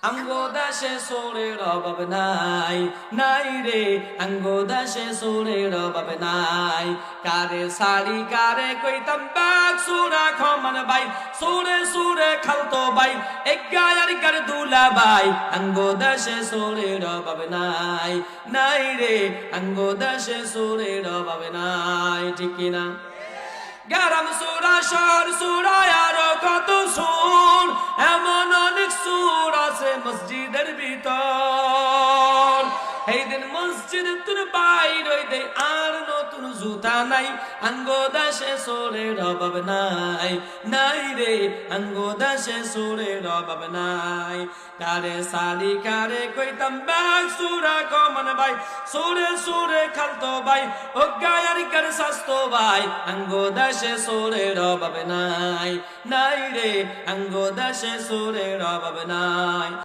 আঙ্গো দেশে সোরের অভাব নাই, নাই রে আঙ্গো দেশে সোরের অভাব নাই। কারে সারি কারে কইতাম বাক সুরা খমান ভাই, সুরে সুরে খালতো ভাই, এক গায়ার কার দুলা ভাই। আঙ্গো দেশে সোরের অভাব নাই, নাই রে আঙ্গো দেশে সোরের অভাব নাই। ঠিক কিনা? গ্রাম সুরা শহর সুরা আরো কত সুর, এমন অনেক সুর আছে মসজিদের ভিতর। এই দিন মসজিদ তোর বাইর হইতে আর নতুন জুতা নাই। আঙ্গো দেশে সোরের অভাব নাই, নাই রে আঙ্গো দেশে সোরের অভাব নাই। কারে সালি কারে কইতাম বাক সুরা কমান ভাই, সুরে সুরে খালতো ভাই, ও গায়ার কার স্বাস্থ্য ভাই। আঙ্গো দেশে সোরের অভাব নাই, নাই রে আঙ্গো দেশে সোরের অভাব নাই।